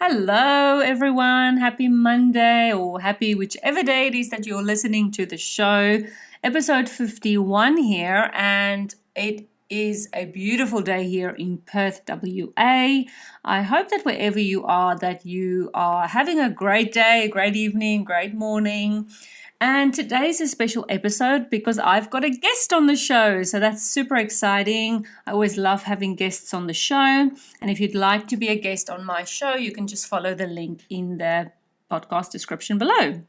Hello, everyone. Happy Monday or happy whichever day it is that you're listening to the show. Episode 51 here, and it is a beautiful day here in Perth, WA. I hope that wherever you are, that you are having a great day, great evening, great morning. And today's a special episode because I've got a guest on the show. So that's super exciting. I always love having guests on the show. And if you'd like to be a guest on my show, you can just follow the link in the podcast description below.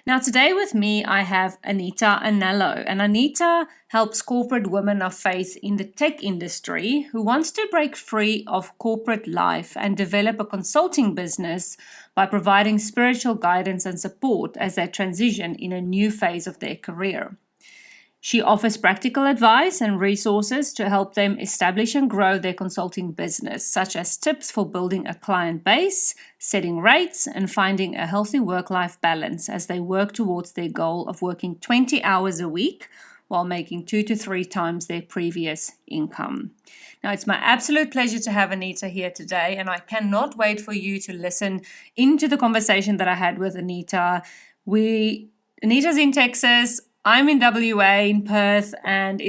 Now, today with me, I have Anita Anello. And Anita helps corporate women of faith in the tech industry who wants to break free of corporate life and develop a consulting business by providing spiritual guidance and support as they transition in a new phase of their career. She offers practical advice and resources to help them establish and grow their consulting business, such as tips for building a client base, setting rates, and finding a healthy work-life balance as they work towards their goal of working 20 hours a week while making 2 to 3 times their previous income. Now, it's my absolute pleasure to have Anita here today, and I cannot wait for you to listen into the conversation that I had with Anita. Anita's in Texas. I'm in WA, in Perth, and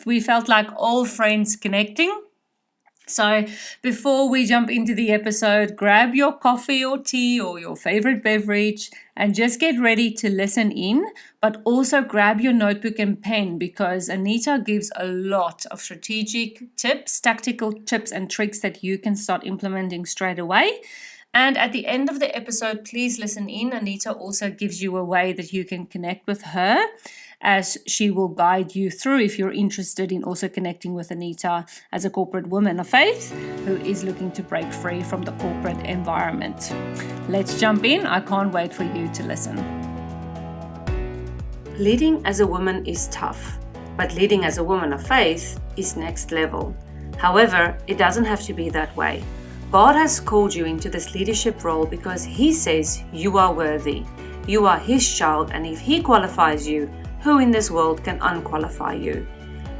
we felt like old friends connecting. So before we jump into the episode, grab your coffee or tea or your favorite beverage and just get ready to listen in, but also grab your notebook and pen because Anita gives a lot of strategic tips, tactical tips and tricks that you can start implementing straight away. And at the end of the episode, please listen in. Anita also gives you a way that you can connect with her as she will guide you through if you're interested in also connecting with Anita as a corporate woman of faith who is looking to break free from the corporate environment. Let's jump in. I can't wait for you to listen. Leading as a woman is tough, but leading as a woman of faith is next level. However, it doesn't have to be that way. God has called you into this leadership role because He says you are worthy. You are His child, and if He qualifies you, who in this world can unqualify you?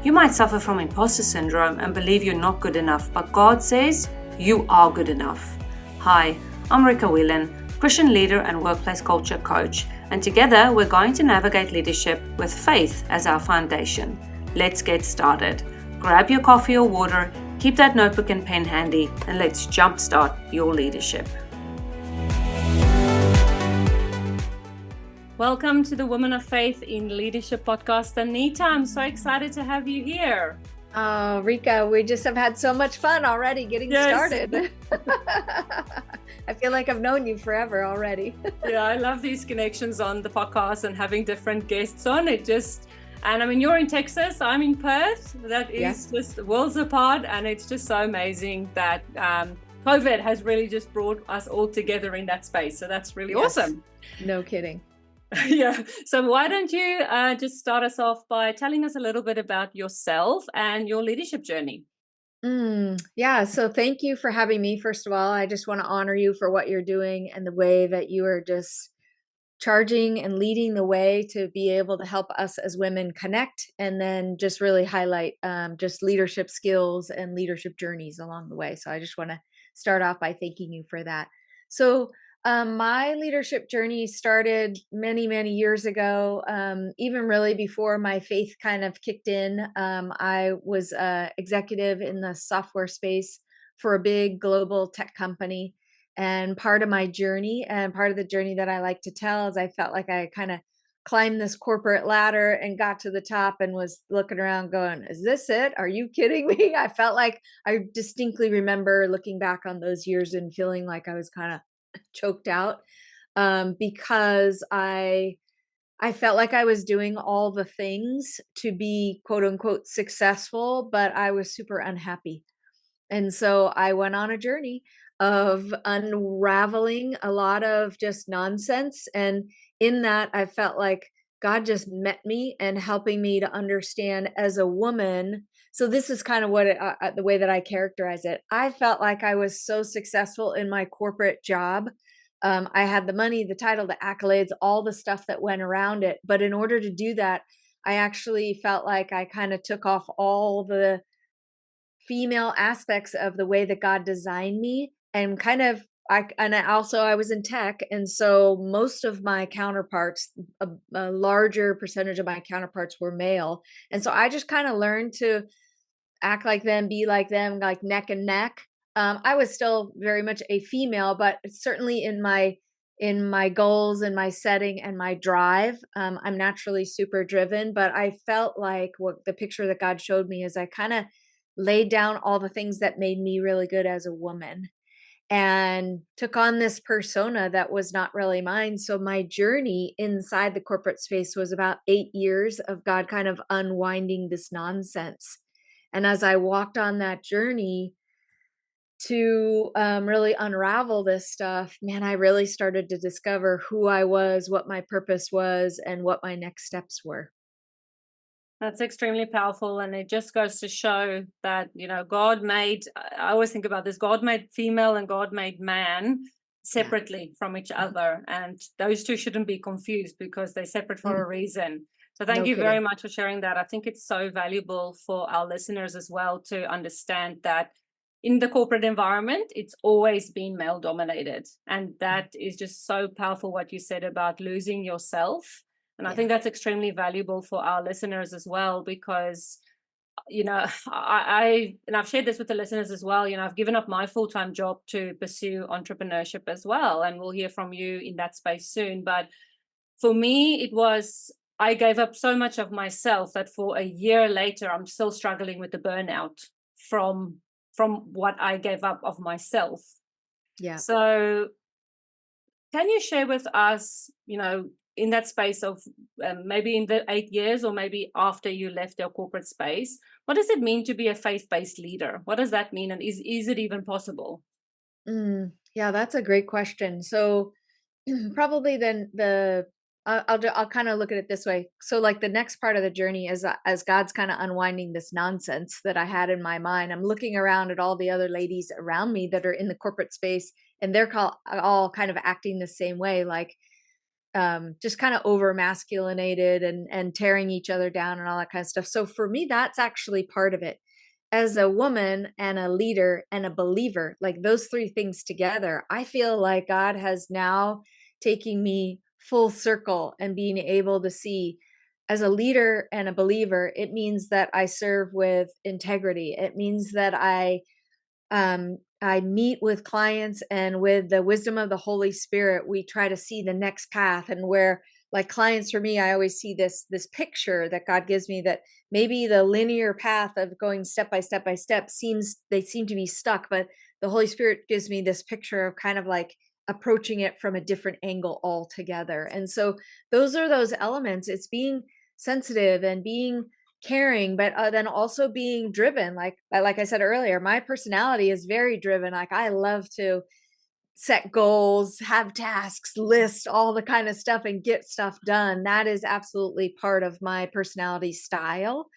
You might suffer from imposter syndrome and believe you're not good enough, but God says you are good enough. Hi, I'm Rika, Whelan, Christian leader and workplace culture coach, and together we're going to navigate leadership with faith as our foundation. Let's get started. Grab your coffee or water, keep that notebook and pen handy, and let's jumpstart your leadership. Welcome to the Women of Faith in Leadership podcast. Anita, I'm so excited to have you here. Oh, Rika, we just have had so much fun already getting started. I feel like I've known you forever already. Yeah, I love these connections on the podcast and having different guests on it. And I mean, you're in Texas, I'm in Perth. That is just worlds apart. And it's just so amazing that COVID has really just brought us all together in that space. So that's really awesome. No kidding. Yeah. So why don't you just start us off by telling us a little bit about yourself and your leadership journey? Yeah. So thank you for having me. First of all, I just want to honor you for what you're doing and the way that you are just charging and leading the way to be able to help us as women connect and then just really highlight just leadership skills and leadership journeys along the way. So I just want to start off by thanking you for that. So my leadership journey started many, many years ago, even really before my faith kind of kicked in. I was an executive in the software space for a big global tech company. And part of my journey and part of the journey that I like to tell is I felt like I kind of climbed this corporate ladder and got to the top and was looking around going, is this it? Are you kidding me? I felt like I distinctly remember looking back on those years and feeling like I was kind of choked out because I felt like I was doing all the things to be quote unquote successful, but I was super unhappy. And so I went on a journey of unraveling a lot of just nonsense. And in that, I felt like God just met me and helping me to understand as a woman. So this is kind of what the way that I characterize it. I felt like I was so successful in my corporate job. I had the money, the title, the accolades, all the stuff that went around it. But in order to do that, I actually felt like I kind of took off all the female aspects of the way that God designed me, and kind of I was in tech, and so most of my counterparts, a larger percentage of my counterparts were male, and so I just kind of learned to act like them, be like them, like neck and neck. I was still very much a female, but certainly in my goals and my setting and my drive, I'm naturally super driven. But I felt like what the picture that God showed me is I kind of laid down all the things that made me really good as a woman and took on this persona that was not really mine. So my journey inside the corporate space was about 8 years of God kind of unwinding this nonsense. And as I walked on that journey to really unravel this stuff, man, I really started to discover who I was, what my purpose was, and what my next steps were. That's extremely powerful. And it just goes to show that, God made, I always think about this, God made female and God made man Yeah. separately from each other. And those two shouldn't be confused because they're separate for Mm, a reason. So thank no you very kidding. much for sharing that. I think it's so valuable for our listeners as well to understand that in the corporate environment, it's always been male dominated. And that is just so powerful what you said about losing yourself. And I Yeah. think that's extremely valuable for our listeners as well, because, I and I've shared this with the listeners as well, I've given up my full-time job to pursue entrepreneurship as well. And we'll hear from you in that space soon. But for me, I gave up so much of myself that for a year later, I'm still struggling with the burnout from what I gave up of myself. Yeah. So can you share with us, in that space of maybe in the 8 years or maybe after you left your corporate space, what does it mean to be a faith-based leader? What does that mean? And is it even possible? Yeah, that's a great question. So probably then I'll kind of look at it this way. So like the next part of the journey is as God's kind of unwinding this nonsense that I had in my mind. I'm looking around at all the other ladies around me that are in the corporate space, and they're all kind of acting the same way, like just kind of over masculinated and tearing each other down and all that kind of stuff. So for me, that's actually part of it. As a woman and a leader and a believer, like those three things together, I feel like God has now taking me full circle and being able to see as a leader and a believer, it means that I serve with integrity. It means that I meet with clients, and with the wisdom of the Holy Spirit, we try to see the next path. And where, like clients for me, I always see this picture that God gives me, that maybe the linear path of going step by step by step they seem to be stuck, but the Holy Spirit gives me this picture of kind of like approaching it from a different angle altogether. And so those are those elements. It's being sensitive and being caring, but then also being driven. Like I said earlier, my personality is very driven. Like I love to set goals, have tasks, list all the kind of stuff and get stuff done. That is absolutely part of my personality style.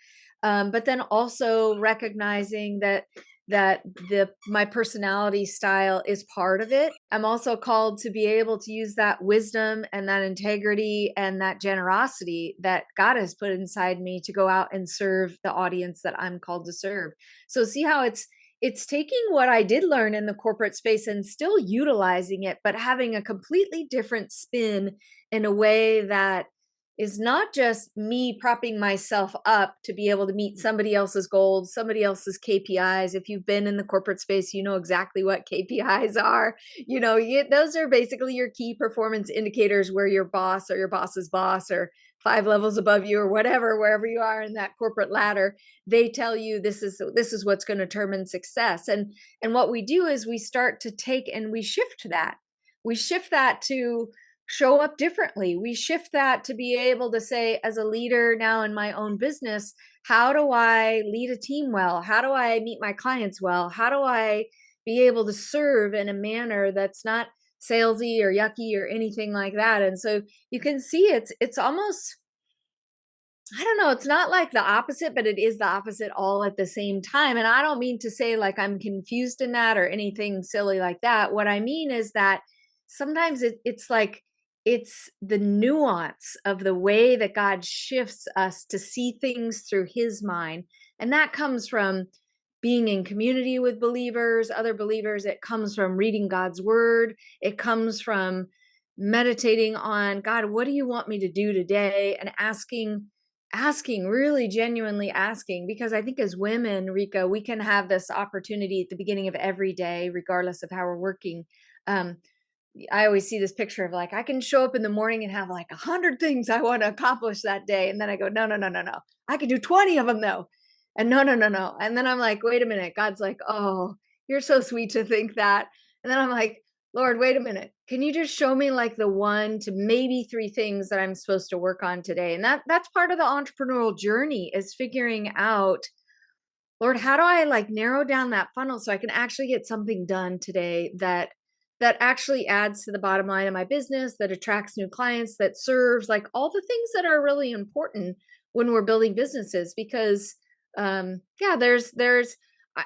But then also recognizing that the my personality style is part of it. I'm also called to be able to use that wisdom and that integrity and that generosity that God has put inside me to go out and serve the audience that I'm called to serve. So see how it's taking what I did learn in the corporate space and still utilizing it, but having a completely different spin in a way that is not just me propping myself up to be able to meet somebody else's goals, somebody else's KPIs. If you've been in the corporate space, you know exactly what KPIs are. Those are basically your key performance indicators, where your boss or your boss's boss or 5 levels above you or whatever, wherever you are in that corporate ladder, they tell you this is what's going to determine success. And what we do is we start to take and we shift that. We shift that to show up differently. We shift that to be able to say, as a leader now in my own business, how do I lead a team well? How do I meet my clients well? How do I be able to serve in a manner that's not salesy or yucky or anything like that? And so you can see it's almost, I don't know, it's not like the opposite, but it is the opposite all at the same time. And I don't mean to say like I'm confused in that or anything silly like that. What I mean is that sometimes it's like it's the nuance of the way that God shifts us to see things through his mind. And that comes from being in community with believers, other believers. It comes from reading God's word. It comes from meditating on, God, what do you want me to do today? And asking, really genuinely asking, because I think as women, Rika, we can have this opportunity at the beginning of every day, regardless of how we're working. Um, I always see this picture of like, I can show up in the morning and have like 100 things I want to accomplish that day. And then I go, no, no, no, no, no. I can do 20 of them though. And no, no, no, no. And then I'm like, wait a minute. God's like, oh, you're so sweet to think that. And then I'm like, Lord, wait a minute. Can you just show me like the one to maybe three things that I'm supposed to work on today? And that's part of the entrepreneurial journey, is figuring out, Lord, how do I like narrow down that funnel so I can actually get something done today that actually adds to the bottom line of my business, that attracts new clients, that serves like all the things that are really important when we're building businesses. Because yeah, there's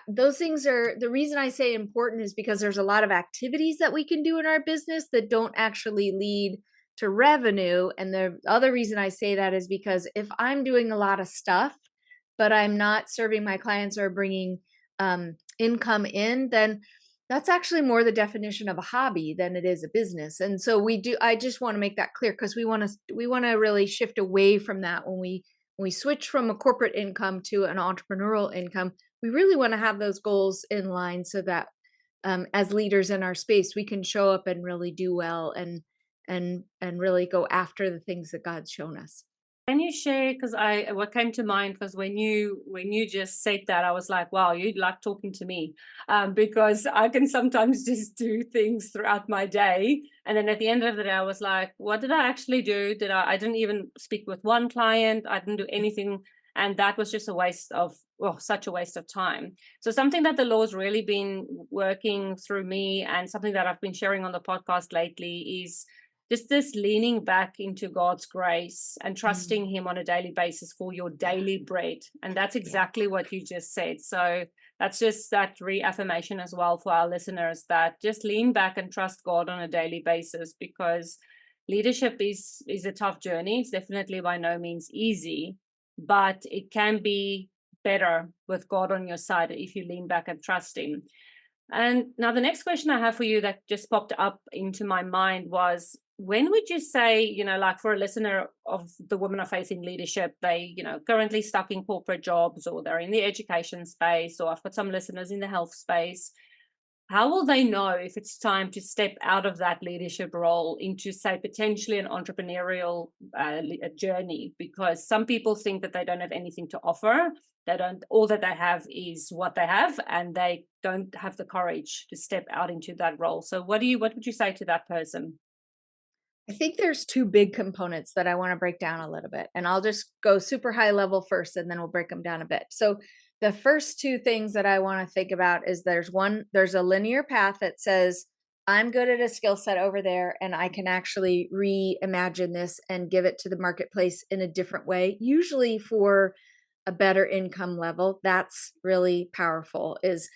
those things are the reason I say important is because there's a lot of activities that we can do in our business that don't actually lead to revenue. And the other reason I say that is because if I'm doing a lot of stuff but I'm not serving my clients or bringing income in, then that's actually more the definition of a hobby than it is a business. And so I just want to make that clear, because we want to really shift away from that. When we switch from a corporate income to an entrepreneurial income, we really want to have those goals in line so that as leaders in our space, we can show up and really do well and really go after the things that God's shown us. Can you share? Because what came to mind was when you just said that, I was like, wow, you like talking to me, because I can sometimes just do things throughout my day, and then at the end of the day, I was like, what did I actually do? I didn't even speak with one client. I didn't do anything, and that was just a waste of, well, such a waste of time. So something that the Lord's really been working through me, and something that I've been sharing on the podcast lately, is just this leaning back into God's grace and Mm. trusting Him on a daily basis for your daily bread. And that's exactly what you just said. So that's just that reaffirmation as well for our listeners, that just lean back and trust God on a daily basis, because leadership is a tough journey. It's definitely by no means easy, but it can be better with God on your side if you lean back and trust Him. And now the next question I have for you that just popped up into my mind was, when would you say, like for a listener of the Women of Faith in Leadership, they, currently stuck in corporate jobs, or they're in the education space, or I've got some listeners in the health space. How will they know if it's time to step out of that leadership role into, say, potentially an entrepreneurial journey? Because some people think that they don't have anything to offer. They don't. All that they have is what they have, and they don't have the courage to step out into that role. So, what would you say to that person? I think there's two big components that I want to break down a little bit. And I'll just go super high level first, and then we'll break them down a bit. So the first two things that I want to think about is there's a linear path that says, I'm good at a skill set over there, and I can actually reimagine this and give it to the marketplace in a different way, usually for a better income level. That's really powerful. Is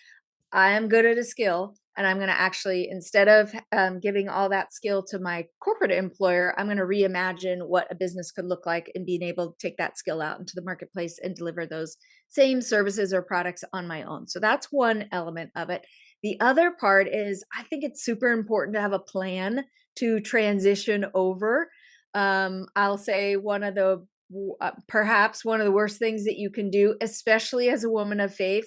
I am good at a skill, and I'm going to actually, instead of giving all that skill to my corporate employer, I'm going to reimagine what a business could look like and being able to take that skill out into the marketplace and deliver those same services or products on my own. So that's one element of it. The other part is, I think it's super important to have a plan to transition over. I'll say perhaps one of the worst things that you can do, especially as a woman of faith,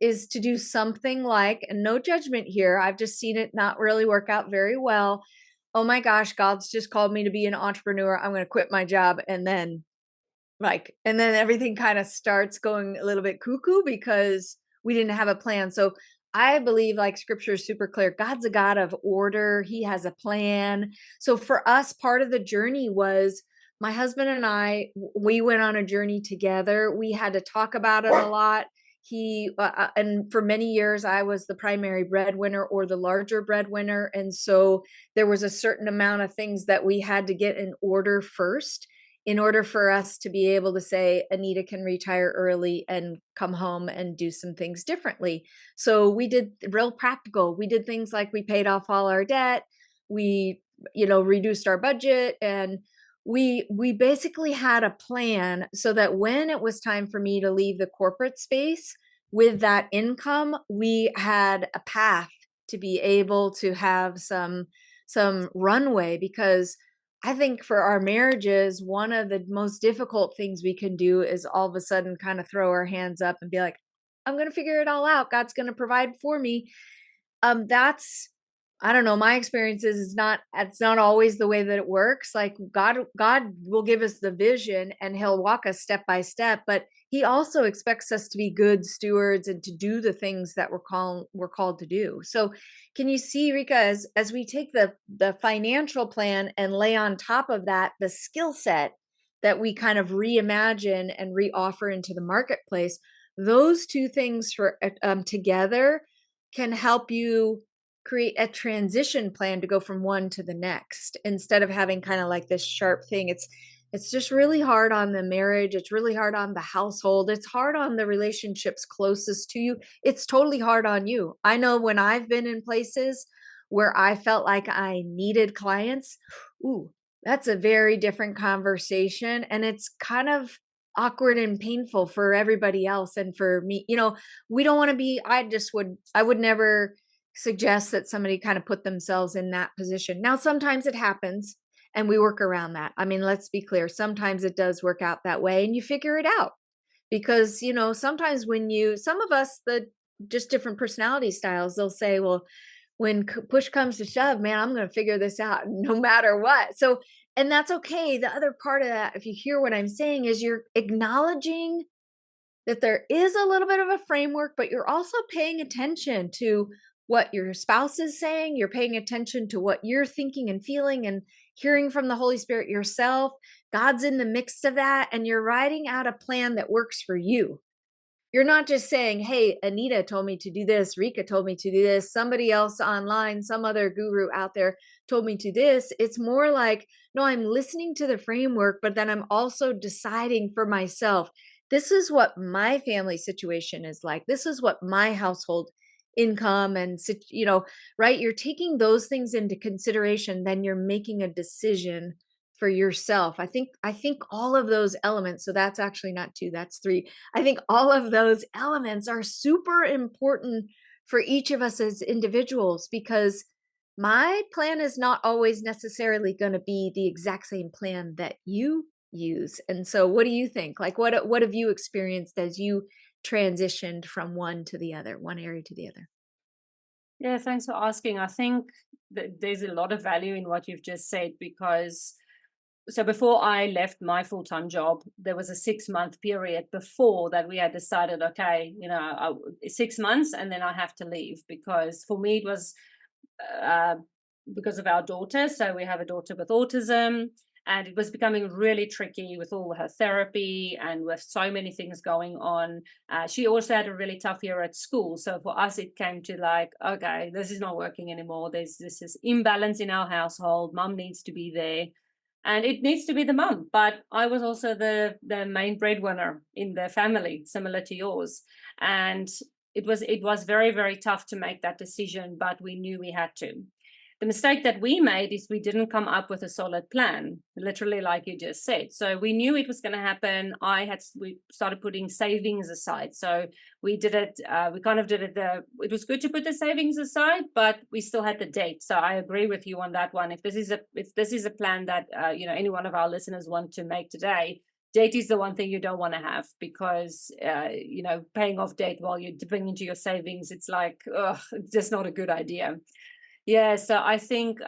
is to do something like, and no judgment here, I've just seen it not really work out very well. Oh my gosh, God's just called me to be an entrepreneur. I'm going to quit my job. And then everything kind of starts going a little bit cuckoo because we didn't have a plan. So I believe, like, scripture is super clear. God's a God of order. He has a plan. So for us, part of the journey was my husband and I, we went on a journey together. We had to talk about it a lot. And for many years, I was the primary breadwinner or the larger breadwinner. And so there was a certain amount of things that we had to get in order first in order for us to be able to say, Anita can retire early and come home and do some things differently. So we did real practical. We did things like we paid off all our debt. We, reduced our budget, and we basically had a plan so that when it was time for me to leave the corporate space, with that income, we had a path to be able to have some runway, because I think for our marriages, one of the most difficult things we can do is all of a sudden kind of throw our hands up and be like, I'm going to figure it all out. God's going to provide for me. That's, I don't know, my experience is it's not always the way that it works. Like God will give us the vision and he'll walk us step by step, but he also expects us to be good stewards and to do the things that we're called to do. So can you see, Rika, as we take the financial plan and lay on top of that the skill set that we kind of reimagine and reoffer into the marketplace, those two things together can help you create a transition plan to go from one to the next, instead of having kind of like this sharp thing. It's just really hard on the marriage. It's really hard on the household. It's hard on the relationships closest to you. It's totally hard on you. I know when I've been in places where I felt like I needed clients, ooh, that's a very different conversation. And it's kind of awkward and painful for everybody else. And for me, we don't want to be, I would never suggest that somebody kind of put themselves in that position. Now, sometimes it happens and we work around that. I mean, let's be clear. Sometimes it does work out that way and you figure it out, because, sometimes some of us, the just different personality styles, they'll say, well, when push comes to shove, man, I'm going to figure this out no matter what. So, and that's okay. The other part of that, if you hear what I'm saying, is you're acknowledging that there is a little bit of a framework, but you're also paying attention to what your spouse is saying. You're paying attention to what you're thinking and feeling and hearing from the Holy Spirit yourself. God's in the mix of that, and you're writing out a plan that works for you. You're not just saying, hey, Anita told me to do this, Rika told me to do this, somebody else online, some other guru out there told me to this. It's more like, no, I'm listening to the framework, but then I'm also deciding for myself, this is what my family situation is like. This is what my household income and, right? You're taking those things into consideration, then you're making a decision for yourself. I think all of those elements, so that's actually not two, that's three. I think all of those elements are super important for each of us as individuals, because my plan is not always necessarily going to be the exact same plan that you use. And so what do you think? Like what have you experienced as you transitioned from one to the other, one area to the other? Yeah, thanks for asking. I think that there's a lot of value in what you've just said, because so before I left my full-time job, there was a 6-month period before that we had decided, okay, 6 months and then I have to leave, because for me it was uh, because of our daughter. So we have a daughter with autism, and it was becoming really tricky with all her therapy and with so many things going on. She also had a really tough year at school. So for us, it came to like, okay, this is not working anymore. There's this imbalance in our household. Mom needs to be there. And it needs to be the mum, but I was also the main breadwinner in the family, similar to yours. And it was very, very tough to make that decision, but we knew we had to. The mistake that we made is we didn't come up with a solid plan, literally like you just said. So we knew it was going to happen. We started putting savings aside. So we did it. We kind of did it. It was good to put the savings aside, but we still had the date. So I agree with you on that one. If this is a plan that any one of our listeners want to make today, date is the one thing you don't want to have, because paying off debt while you're dipping into your savings, it's like, it's just not a good idea. Yeah, so I think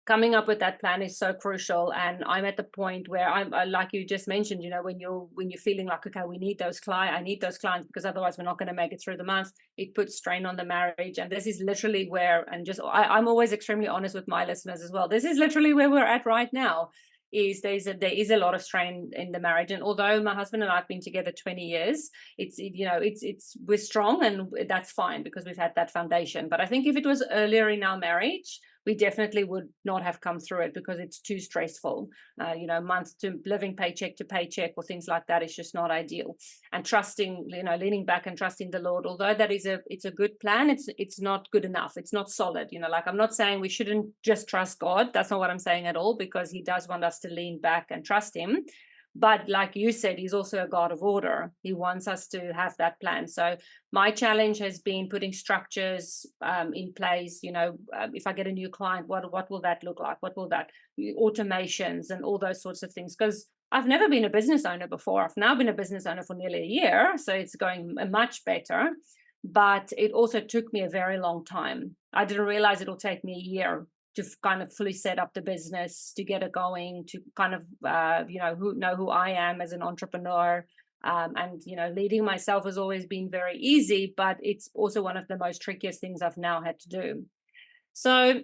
coming up with that plan is so crucial. And I'm at the point where like you just mentioned, when you're feeling like, okay, I need those clients, because otherwise we're not going to make it through the month. It puts strain on the marriage. And this is literally where, and just I'm always extremely honest with my listeners as well. This is literally where we're at right now. There is a lot of strain in the marriage. And although my husband and I have been together 20 years, we're strong, and that's fine because we've had that foundation. But I think if it was earlier in our marriage, we definitely would not have come through it, because it's too stressful. Months to living paycheck to paycheck or things like that is just not ideal. And trusting, leaning back and trusting the Lord, although it's a good plan, it's not good enough. It's not solid. Like, I'm not saying we shouldn't just trust God. That's not what I'm saying at all, because He does want us to lean back and trust Him. But like you said, he's also a God of order. He wants us to have that plan. So my challenge has been putting structures in place. If I get a new client, what will that look like? What will that automations and all those sorts of things? Because I've never been a business owner before. I've now been a business owner for nearly a year, so it's going much better. But it also took me a very long time. I didn't realize it'll take me a year to kind of fully set up the business, to get it going, to kind of know who I am as an entrepreneur. And leading myself has always been very easy, but it's also one of the most trickiest things I've now had to do. So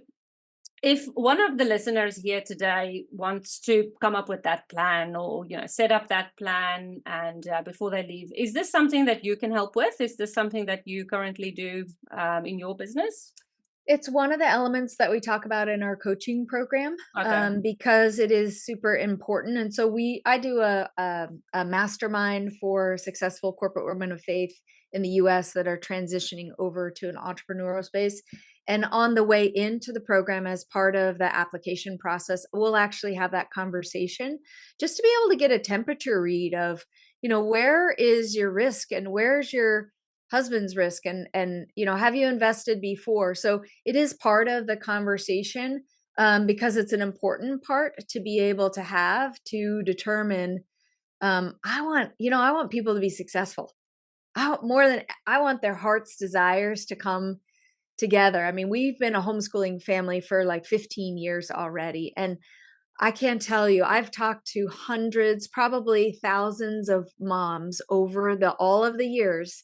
if one of the listeners here today wants to come up with that plan, or set up that plan, and before they leave, is this something that you can help with? Is this something that you currently do in your business? It's one of the elements that we talk about in our coaching program, Okay. because it is super important. And so I do a mastermind for successful corporate women of faith in the U.S. that are transitioning over to an entrepreneurial space. And on the way into the program, as part of the application process, we'll actually have that conversation just to be able to get a temperature read of, where is your risk and where's your husband's risk, and have you invested before? So it is part of the conversation, because it's an important part to be able to have to determine. I want people to be successful. I want their heart's desires to come together. I mean, we've been a homeschooling family for like 15 years already, and I can't tell you, I've talked to hundreds, probably thousands of moms over all of the years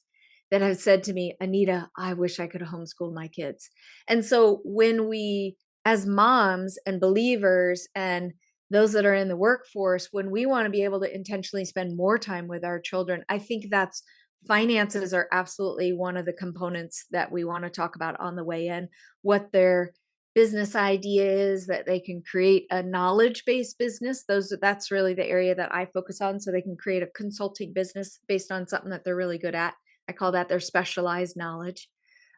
that have said to me, Anita, I wish I could homeschool my kids. And so when we, as moms and believers and those that are in the workforce, when we want to be able to intentionally spend more time with our children, I think that's finances are absolutely one of the components that we want to talk about on the way in, what their business idea is, that they can create a knowledge-based business. That's really the area that I focus on, so they can create a consulting business based on something that they're really good at. I call that their specialized knowledge.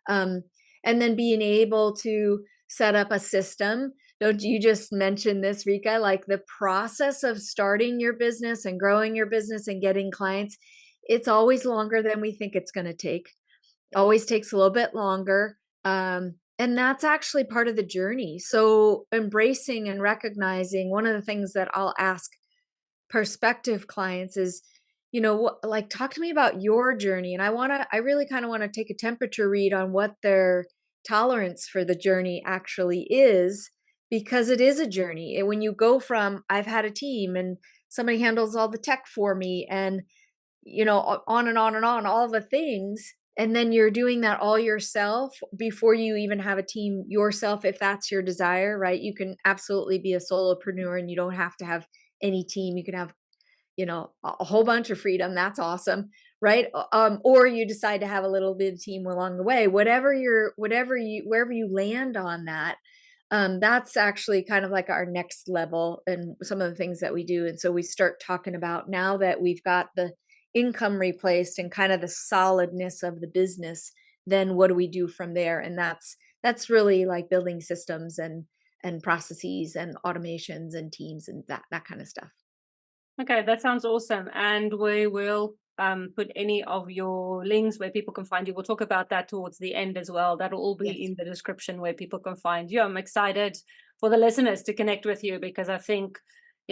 Um, and then being able to set up a system. Don't you just mention this, Rika? Like the process of starting your business and growing your business and getting clients, it's always longer than we think it's going to take. Always takes a little bit longer. And that's actually part of the journey. So embracing and recognizing, one of the things that I'll ask prospective clients is, like, talk to me about your journey. And I really kind of want to take a temperature read on what their tolerance for the journey actually is, because it is a journey. And when you go from, I've had a team and somebody handles all the tech for me, and on and on and on, all the things. And then you're doing that all yourself before you even have a team yourself, if that's your desire, right? You can absolutely be a solopreneur and you don't have to have any team. You can have, a whole bunch of freedom. That's awesome, right? Or you decide to have a little bit of team along the way. Wherever you land on that, that's actually kind of like our next level and some of the things that we do. And so we start talking about, now that we've got the income replaced and kind of the solidness of the business, then what do we do from there? And that's really like building systems and processes and automations and teams and that kind of stuff. Okay, that sounds awesome. And we will put any of your links where people can find you. We'll talk about that towards the end as well. That'll all be Yes. in the description where people can find you. I'm excited for the listeners to connect with you, because I think,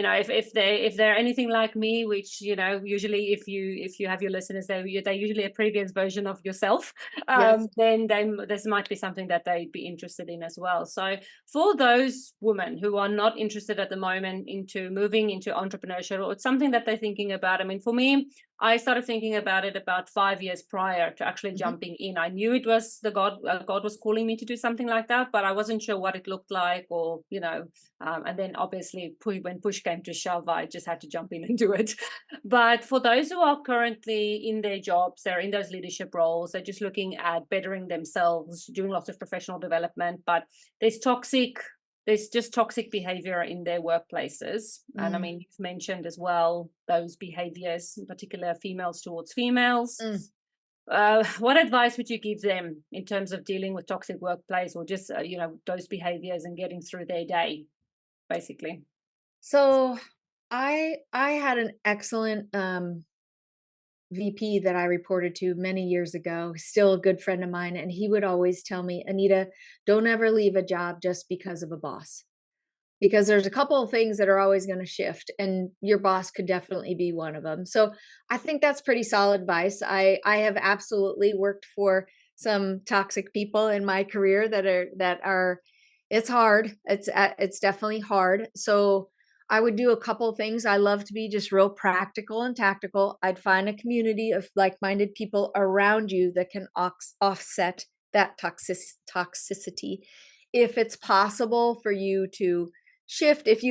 if they're anything like me, which usually if you have your listeners, they're usually a previous version of yourself. Yes. Then this might be something that they'd be interested in as well. So for those women who are not interested at the moment into moving into entrepreneurship, or it's something that they're thinking about, I mean, for me, I started thinking about it about 5 years prior to actually Mhm. jumping in. I knew it was God was calling me to do something like that, but I wasn't sure what it looked like, or and then obviously when push came to shove, I just had to jump in and do it. But for those who are currently in their jobs, they're in those leadership roles, they're just looking at bettering themselves, doing lots of professional development, but there's just toxic behavior in their workplaces. And I Mm, mean, you've mentioned as well those behaviors, in particular females towards females. mm. What advice would you give them in terms of dealing with toxic workplace, or just those behaviors and getting through their day, basically? So I had an excellent VP that I reported to many years ago, still a good friend of mine, and he would always tell me, Anita, don't ever leave a job just because of a boss. Because there's a couple of things that are always going to shift, and your boss could definitely be one of them. So I think that's pretty solid advice. I have absolutely worked for some toxic people in my career that are it's hard. It's definitely hard. So I would do a couple of things. I love to be just real practical and tactical. I'd find a community of like-minded people around you that can offset that toxicity. If it's possible for you to shift, if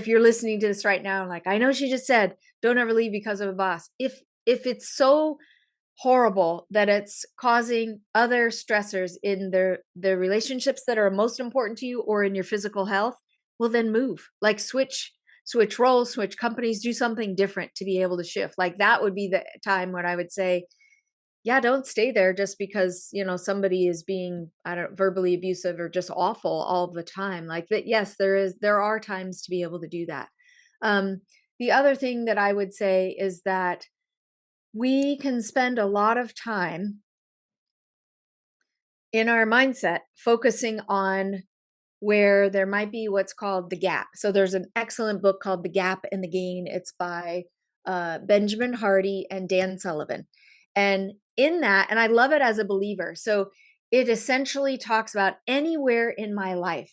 you're listening to this right now, like, I know she just said don't ever leave because of a boss. If it's so horrible that it's causing other stressors in the relationships that are most important to you or in your physical health, well, then move. Like, switch roles, switch companies, do something different to be able to shift. Like, that would be the time when I would say, yeah, don't stay there just because, somebody is being, I don't verbally abusive or just awful all the time. Like that, yes, there are times to be able to do that. Um, the other thing that I would say is that we can spend a lot of time in our mindset focusing on where there might be what's called the gap. So there's an excellent book called The Gap and the Gain. It's by Benjamin Hardy and Dan Sullivan. And in that, and I love it as a believer. So it essentially talks about anywhere in my life.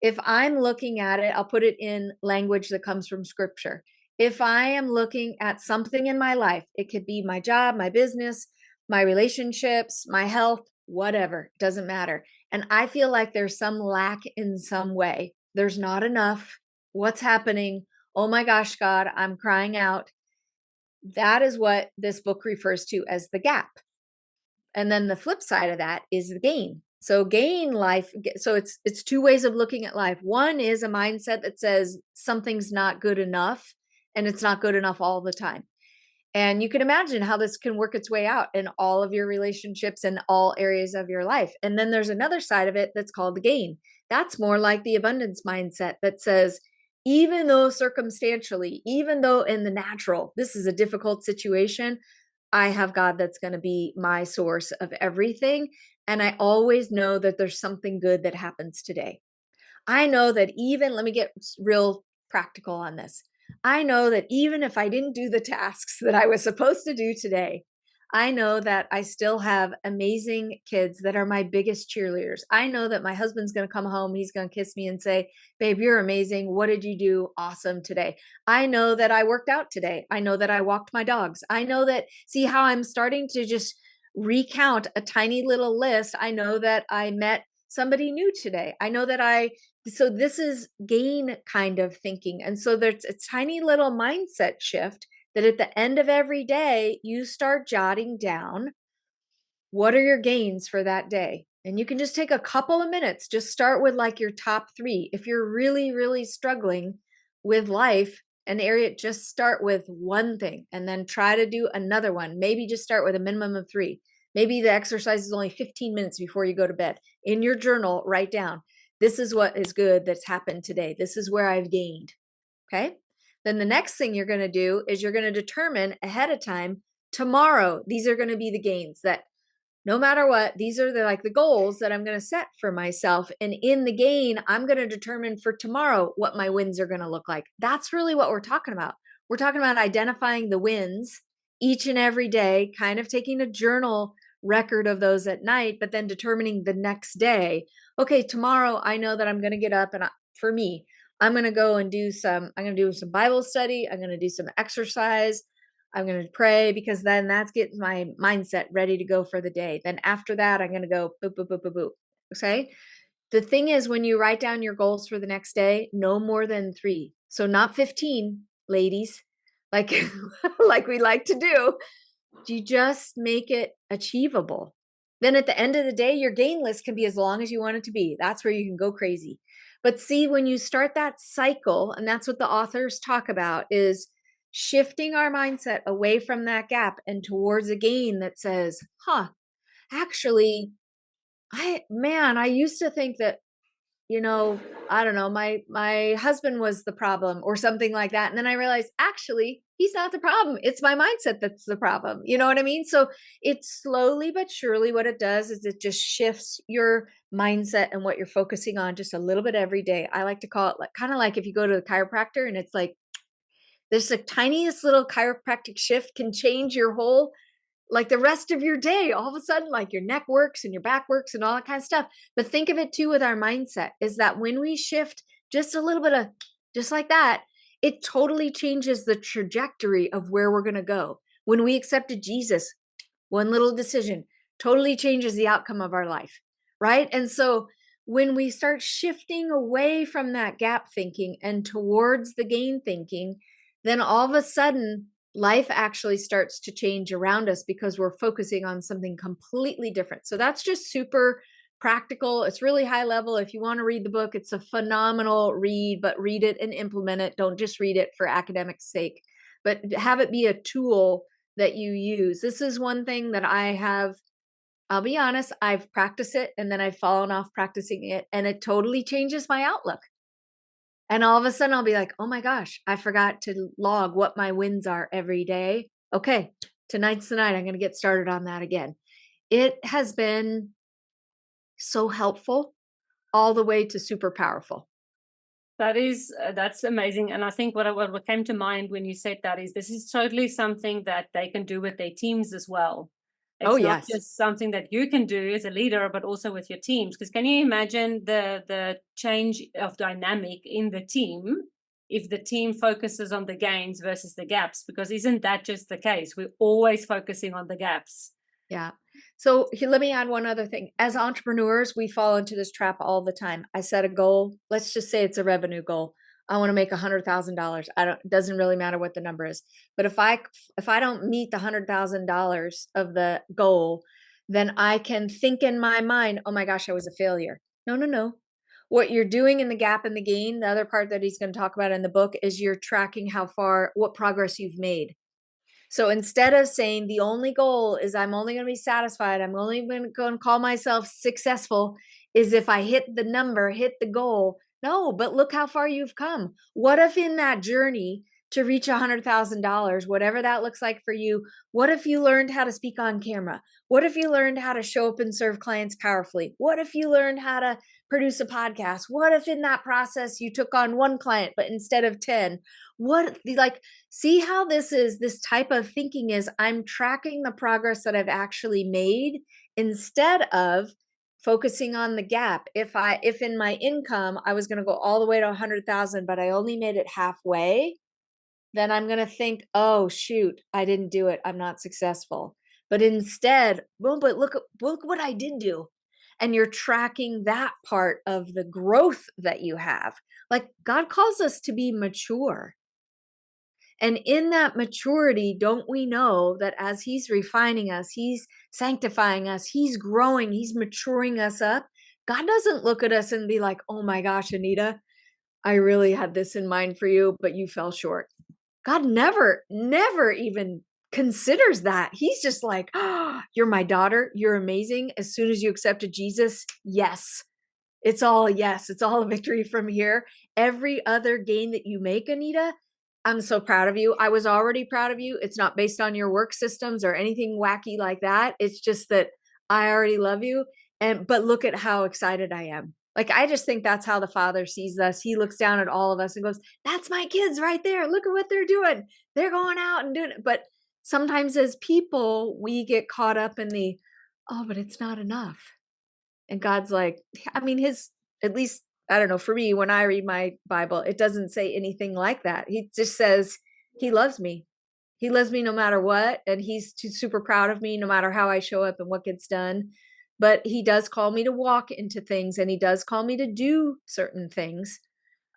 If I'm looking at it, I'll put it in language that comes from scripture. If I am looking at something in my life, it could be my job, my business, my relationships, my health, whatever, doesn't matter, and I feel like there's some lack in some way. There's not enough. What's happening? Oh my gosh, God, I'm crying out. That is what this book refers to as the gap. And then the flip side of that is the gain. So gain life. So it's two ways of looking at life. One is a mindset that says something's not good enough and it's not good enough all the time. And you can imagine how this can work its way out in all of your relationships and all areas of your life. And then there's another side of it that's called the gain. That's more like the abundance mindset that says, even though circumstantially, even though in the natural, this is a difficult situation, I have God that's going to be my source of everything. And I always know that there's something good that happens today. I know that even, let me get real practical on this. I know that even if I didn't do the tasks that I was supposed to do today, I know that I still have amazing kids that are my biggest cheerleaders. I know that my husband's going to come home. He's going to kiss me and say, babe, you're amazing. What did you do? Awesome today. I know that I worked out today. I know that I walked my dogs. I know that, see how I'm starting to just recount a tiny little list. I know that I met somebody new today. I know that so this is gain kind of thinking. And so there's a tiny little mindset shift that at the end of every day, you start jotting down what are your gains for that day. And you can just take a couple of minutes, just start with like your top three. If you're really, really struggling with life, an area, just start with one thing and then try to do another one. Maybe just start with a minimum of three. Maybe the exercise is only 15 minutes before you go to bed. In your journal, write down, this is what is good that's happened today. This is where I've gained. Okay. Then the next thing you're going to do is you're going to determine ahead of time, tomorrow, these are going to be the gains that no matter what, these are the goals that I'm going to set for myself. And in the gain, I'm going to determine for tomorrow what my wins are going to look like. That's really what we're talking about. We're talking about identifying the wins each and every day, kind of taking a journal record of those at night, but then determining the next day, okay, tomorrow I know that I'm going to get up and for me, I'm going to go and I'm going to do some Bible study. I'm going to do some exercise. I'm going to pray because then that's getting my mindset ready to go for the day. Then after that, I'm going to go boop, boop, boop, boop, boop. Okay. The thing is, when you write down your goals for the next day, no more than 3. So not 15, ladies, like, like we like to do. You just make it achievable. Then at the end of the day, your gain list can be as long as you want it to be. That's where you can go crazy. But see, when you start that cycle, and that's what the authors talk about, is shifting our mindset away from that gap and towards a gain that says, actually, I used to think that I don't know, my husband was the problem or something like that. And then I realized actually he's not the problem. It's my mindset that's the problem. You know what I mean? So it's slowly but surely what it does is it just shifts your mindset and what you're focusing on just a little bit every day. I like to call it like kind of like if you go to the chiropractor and it's like there's the tiniest little chiropractic shift can change your whole like the rest of your day. All of a sudden, like your neck works and your back works and all that kind of stuff. But think of it too with our mindset is that when we shift just a little bit of just like that, it totally changes the trajectory of where we're going to go. When we accepted Jesus, one little decision totally changes the outcome of our life, right? And so when we start shifting away from that gap thinking and towards the gain thinking, then all of a sudden life actually starts to change around us because we're focusing on something completely different. So that's just super practical. It's really high level. If you want to read the book, it's a phenomenal read, but read it and implement it. Don't just read it for academic sake, but have it be a tool that you use. This is one thing that I'll be honest, I've practiced it and then I've fallen off practicing it and it totally changes my outlook. And all of a sudden I'll be like, oh my gosh, I forgot to log what my wins are every day. Okay, tonight's the night. I'm going to get started on that again. It has been so helpful all the way to super powerful. That's amazing. And I think what came to mind when you said that is this is totally something that they can do with their teams as well. Oh, It's not yes. just something that you can do as a leader, but also with your teams. Because can you imagine the change of dynamic in the team if the team focuses on the gains versus the gaps? Because isn't that just the case? We're always focusing on the gaps. Yeah. So let me add one other thing. As entrepreneurs, we fall into this trap all the time. I set a goal. Let's just say it's a revenue goal. I want to make $100,000. It doesn't really matter what the number is. But if I don't meet the $100,000 of the goal, then I can think in my mind, oh my gosh, I was a failure. No, no, no. What you're doing in the gap and the gain, the other part that he's going to talk about in the book is you're tracking what progress you've made. So instead of saying the only goal is I'm only going to be satisfied, I'm only going to call myself successful is if I hit the number, hit the goal. No, but look how far you've come. What if in that journey to reach $100,000, whatever that looks like for you, what if you learned how to speak on camera? What if you learned how to show up and serve clients powerfully? What if you learned how to produce a podcast? What if in that process you took on one client, but instead of 10? See how this type of thinking is I'm tracking the progress that I've actually made instead of focusing on the gap. If in my income I was going to go all the way to 100,000 but I only made it halfway, then I'm going to think, "Oh shoot, I didn't do it. I'm not successful." But instead, well, but look what I did do. And you're tracking that part of the growth that you have. Like God calls us to be mature. And in that maturity, don't we know that as He's refining us, He's sanctifying us, He's growing, He's maturing us up? God doesn't look at us and be like, oh my gosh, Anita, I really had this in mind for you, but you fell short. God never even considers that. He's just like, oh, you're my daughter. You're amazing. As soon as you accepted Jesus, yes. It's all yes. It's all a victory from here. Every other gain that you make, Anita, I'm so proud of you. I was already proud of you. It's not based on your work systems or anything wacky like that. It's just that I already love you. But look at how excited I am. Like, I just think that's how the Father sees us. He looks down at all of us and goes, that's my kids right there. Look at what they're doing. They're going out and doing it. But sometimes as people, we get caught up in oh, but it's not enough. And God's like, I mean, at least, I don't know, for me, when I read my Bible, it doesn't say anything like that. He just says, He loves me. He loves me no matter what. And He's super proud of me no matter how I show up and what gets done. But He does call me to walk into things and He does call me to do certain things.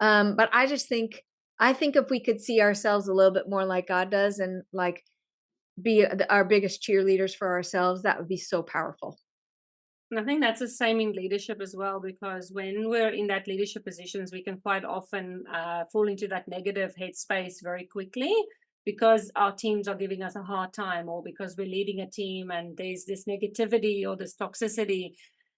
But I think if we could see ourselves a little bit more like God does and like be our biggest cheerleaders for ourselves, that would be so powerful. And I think that's the same in leadership as well, because when we're in that leadership positions, we can quite often fall into that negative headspace very quickly because our teams are giving us a hard time or because we're leading a team and there's this negativity or this toxicity.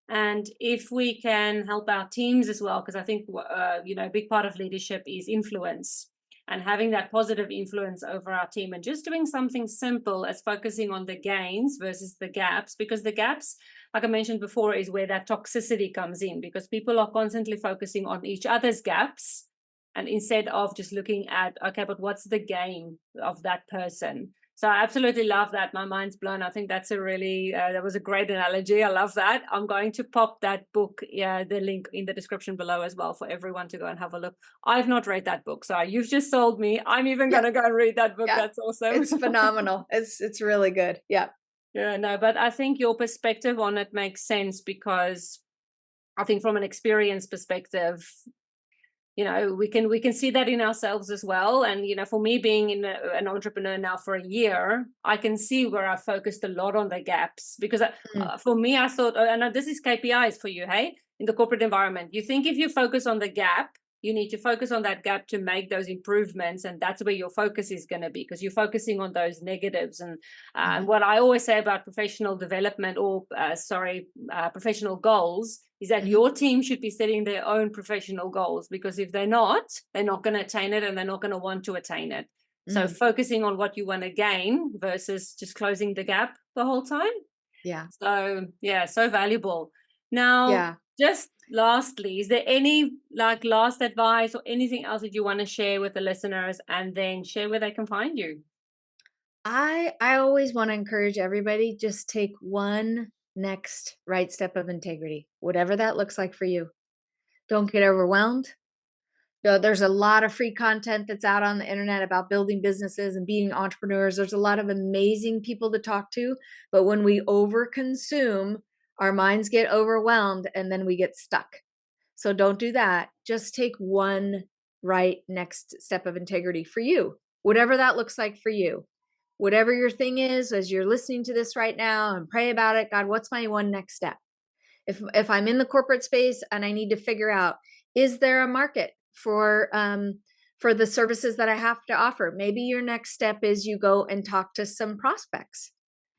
And if we can help our teams as well, because I think, a big part of leadership is influence and having that positive influence over our team, and just doing something simple as focusing on the gains versus the gaps, because the gaps, like I mentioned before, is where that toxicity comes in, because people are constantly focusing on each other's gaps. And instead of just looking at, okay, but what's the gain of that person? So I absolutely love that. My mind's blown. I think that's that was a great analogy. I love that. I'm going to pop that book, the link in the description below as well for everyone to go and have a look. I've not read that book, so you've just sold me. I'm even Yeah. going to go and read that book. Yeah. That's awesome. It's phenomenal. It's really good. Yeah. Yeah, no, but I think your perspective on it makes sense, because I think from an experience perspective, we can see that in ourselves as well. And for me, being an entrepreneur now for a year, I can see where I focused a lot on the gaps, because Mm. for me, I thought, and this is KPIs for you, hey, in the corporate environment, you think if you focus on the gap, you need to focus on that gap to make those improvements, and that's where your focus is going to be, because you're focusing on those negatives. And Mhm. what I always say about professional development, or professional goals, is that Mhm. your team should be setting their own professional goals, because if they're not going to attain it, and they're not going to want to attain it. So Mm. focusing on what you want to gain versus just closing the gap the whole time. Yeah. So yeah, so valuable. Now, Yeah. just lastly, is there any last advice or anything else that you want to share with the listeners, and then share where they can find you? I always want to encourage everybody, just take one next right step of integrity, whatever that looks like for you. Don't get overwhelmed. There's a lot of free content that's out on the internet about building businesses and being entrepreneurs. There's a lot of amazing people to talk to, but when we overconsume, our minds get overwhelmed and then we get stuck. So don't do that. Just take one right next step of integrity for you, whatever that looks like for you. Whatever your thing is, as you're listening to this right now, and pray about it. God, what's my one next step? If I'm in the corporate space and I need to figure out, is there a market for the services that I have to offer? Maybe your next step is you go and talk to some prospects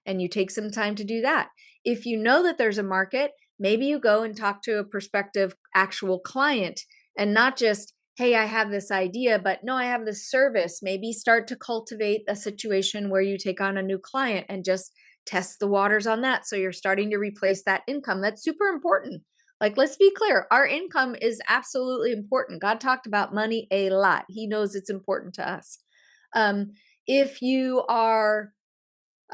and you take some time to do that. If you know that there's a market, maybe you go and talk to a prospective actual client, and not just, hey, I have this idea, but no, I have this service. Maybe start to cultivate a situation where you take on a new client and just test the waters on that. So you're starting to replace that income. That's super important. Like, let's be clear, our income is absolutely important. God talked about money a lot. He knows it's important to us. If you are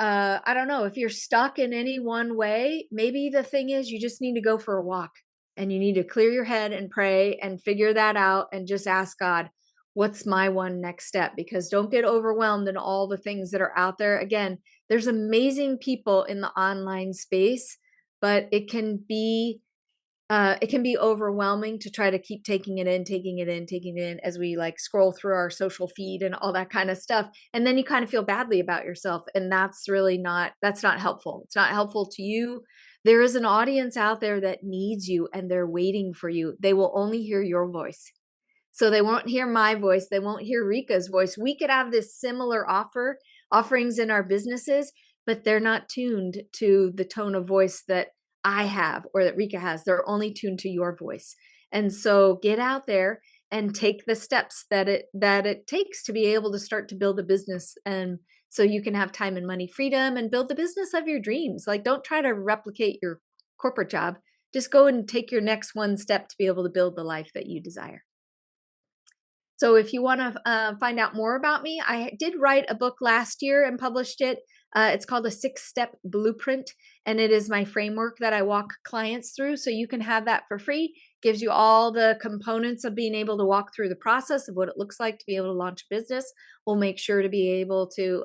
I don't know, if you're stuck in any one way, maybe the thing is you just need to go for a walk and you need to clear your head and pray and figure that out and just ask God, what's my one next step? Because don't get overwhelmed in all the things that are out there. Again, there's amazing people in the online space, but it can be overwhelming to try to keep taking it in, taking it in, taking it in as we like scroll through our social feed and all that kind of stuff. And then you kind of feel badly about yourself. And that's not helpful. It's not helpful to you. There is an audience out there that needs you and they're waiting for you. They will only hear your voice. So they won't hear my voice. They won't hear Rika's voice. We could have this similar offerings in our businesses, but they're not tuned to the tone of voice that I have or that Rika has. They're only tuned to your voice. And so get out there and take the steps that it takes to be able to start to build a business, and so you can have time and money freedom and build the business of your dreams. Like, don't try to replicate your corporate job. Just go and take your next one step to be able to build the life that you desire. So if you want to find out more about me, I did write a book last year and published it. It's called a 6-step blueprint, and it is my framework that I walk clients through. So you can have that for free. Gives you all the components of being able to walk through the process of what it looks like to be able to launch a business. We'll make sure to be able to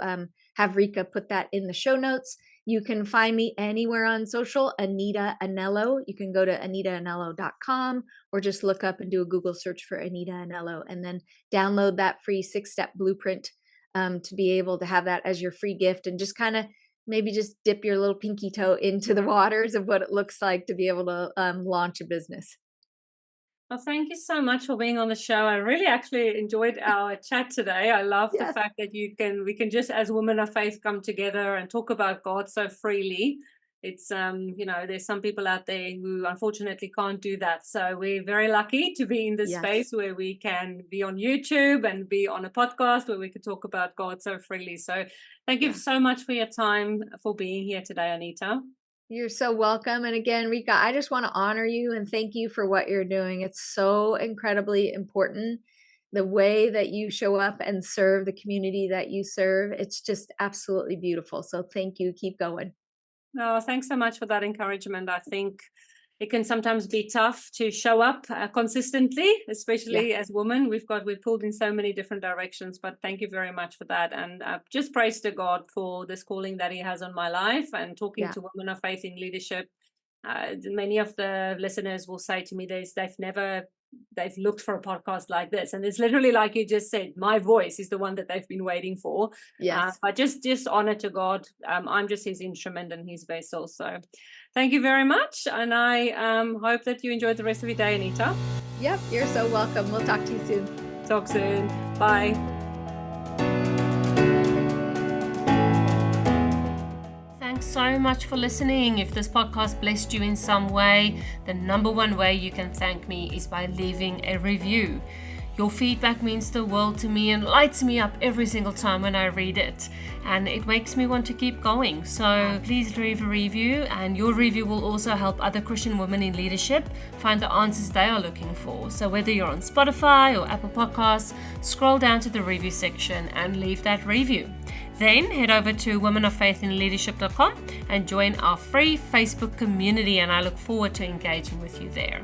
have Rika put that in the show notes. You can find me anywhere on social, Anita Anello. You can go to anitaanello.com or just look up and do a Google search for Anita Anello, and then download that free 6-step blueprint to be able to have that as your free gift, and just kind of maybe just dip your little pinky toe into the waters of what it looks like to be able to launch a business. Well, thank you so much for being on the show. I really actually enjoyed our chat today. I love the Yes. fact that we can just, as women of faith, come together and talk about God so freely. It's there's some people out there who unfortunately can't do that. So we're very lucky to be in this Yes. space where we can be on YouTube and be on a podcast where we can talk about God so freely. So thank you Yeah. so much for your time, for being here today, Anita. You're so welcome. And again, Rika, I just want to honor you and thank you for what you're doing. It's so incredibly important. The way that you show up and serve the community that you serve, it's just absolutely beautiful. So thank you. Keep going. No, thanks so much for that encouragement. I think it can sometimes be tough to show up consistently, Yeah. especially as women. We're pulled in so many different directions, but thank you very much for that. And just praise to God for this calling that He has on my life, and talking Yeah. to women of faith in leadership. Many of the listeners will say to me, they've looked for a podcast like this, and it's literally like you just said, my voice is the one that they've been waiting for. Yes. But just honor to God. I'm just His instrument and His vessel. So thank you very much, and I hope that you enjoyed the rest of your day, Anita. Yep. You're so welcome. We'll talk to you soon. Talk soon. Bye. Thanks so much for listening. If this podcast blessed you in some way, the number one way you can thank me is by leaving a review. Your feedback means the world to me and lights me up every single time when I read it, and it makes me want to keep going. So please leave a review, and your review will also help other Christian women in leadership find the answers they are looking for. So whether you're on Spotify or Apple Podcasts, scroll down to the review section and leave that review. Then head over to womenoffaithinleadership.com and join our free Facebook community, and I look forward to engaging with you there.